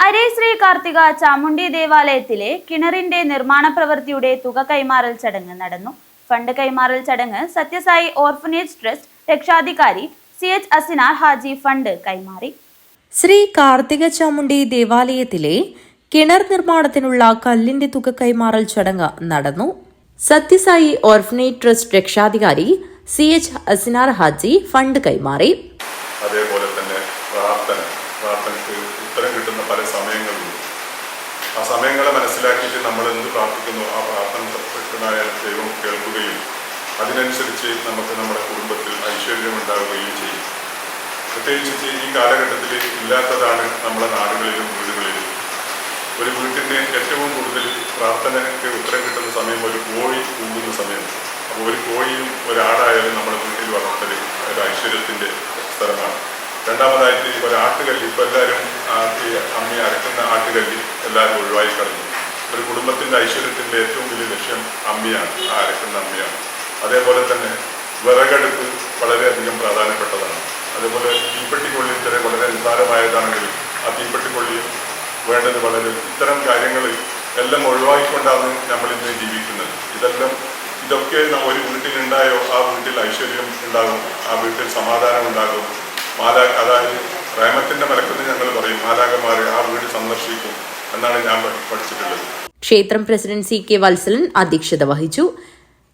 അരേ ശ്രീ കാർത്തിക ചാമുണ്ഡി ദേവാലയത്തിലെ കിണറിന്റെ നിർമ്മാണ പ്രവൃത്തിയുടെ തുക കൈമാറൽ ചടങ്ങ് നടന്നു. ഫണ്ട് കൈമാറൽ ചടങ്ങ് സത്യസായി ഓർഫനേജ് ട്രസ്റ്റ് രക്ഷാധികാരി CH അസിനാർ ഹാജി ഫണ്ട് കൈമാറി. ശ്രീ കാർത്തിക ചാമുണ്ഡി ദേവാലയത്തിലെ കിണർ നിർമ്മാണത്തിനുള്ള കല്ലിന്റെ തുക കൈമാറൽ ചടങ്ങ് നടന്നു. സത്യസായി ഓർഫനേജ് ട്രസ്റ്റ് രക്ഷാധികാരി CH അസിനാർ ഹാജി ഫണ്ട് കൈമാറി. അതേപോലെ തന്നെ പ്രാർത്ഥനയ്ക്ക് ഉത്തരം കിട്ടുന്ന പല സമയങ്ങളുണ്ട്. ആ സമയങ്ങളെ മനസ്സിലാക്കിയിട്ട് നമ്മൾ എന്ത് പ്രാർത്ഥിക്കുന്നു ആ പ്രാർത്ഥന സത്യനായ ദൈവം കേൾക്കുകയും അതിനനുസരിച്ച് നമുക്ക് നമ്മുടെ കുടുംബത്തിൽ ഐശ്വര്യം ഉണ്ടാവുകയും ചെയ്യും. പ്രത്യേകിച്ച് ഈ കാലഘട്ടത്തിൽ ഇല്ലാത്തതാണ് നമ്മുടെ നാടുകളിലും വീടുകളിലും. ഒരു വീട്ടിന് ഏറ്റവും കൂടുതൽ പ്രാർത്ഥനയ്ക്ക് ഉത്തരം കിട്ടുന്ന സമയം ഒരു കോഴി കൂകുന്ന സമയം. അപ്പോൾ ഒരു കോഴിയും ഒരാടായാലും നമ്മുടെ വീട്ടിൽ വളർത്തൽ ഒരു ഐശ്വര്യത്തിൻ്റെ സ്ഥലമാണ്. രണ്ടാമതായിട്ട് ഒരാട്ടുകല്ല്, ഇപ്പോൾ എല്ലാവരും അമ്മി അരക്കുന്ന ആട്ടുകല്ല് എല്ലാവരും ഒഴിവായി കളഞ്ഞു. ഒരു കുടുംബത്തിൻ്റെ ഐശ്വര്യത്തിൻ്റെ ഏറ്റവും വലിയ ലക്ഷ്യം അമ്മിയാണ്, ആ അരക്കുന്ന അമ്മിയാണ്. അതേപോലെ തന്നെ വിറകടുപ്പ് വളരെയധികം പ്രാധാന്യപ്പെട്ടതാണ്. അതേപോലെ തീപ്പെട്ടിക്കൊള്ളി ഇത്തരം വളരെ നിസ്സാരമായതാണെങ്കിലും ആ തീപ്പെട്ടിക്കൊള്ളിയും വേണ്ടത് വളരെ ഇത്തരം കാര്യങ്ങൾ എല്ലാം ഒഴിവാക്കിക്കൊണ്ടാണ് നമ്മളിന്ന് ജീവിക്കുന്നത്. ഇതൊക്കെ ഒരു വീട്ടിലുണ്ടായോ ആ വീട്ടിൽ ഐശ്വര്യം ഉണ്ടാകും, ആ വീട്ടിൽ സമാധാനം ഉണ്ടാകും. അതായത് പ്രേമത്തിന്റെ മലക്കെന്ന് ഞങ്ങൾ പറയും, മാലാഖമാരെ ആ വീട് സന്ദർശിക്കും എന്നാണ് ഞാൻ പഠിച്ചിട്ടുള്ളത്. ക്ഷേത്രം പ്രസിഡന്റ് CK വത്സലൻ അധ്യക്ഷത വഹിച്ചു.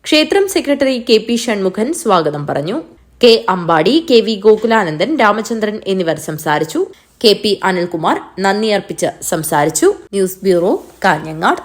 ക്ഷേത്രം സെക്രട്ടറി KP ഷൺമുഖൻ സ്വാഗതം പറഞ്ഞു. K അമ്പാടി, KV ഗോകുലാനന്ദൻ, രാമചന്ദ്രൻ എന്നിവർ സംസാരിച്ചു. KP അനിൽകുമാർ നന്ദി അർപ്പിച്ച് സംസാരിച്ചു. News bureau, Kanhangad.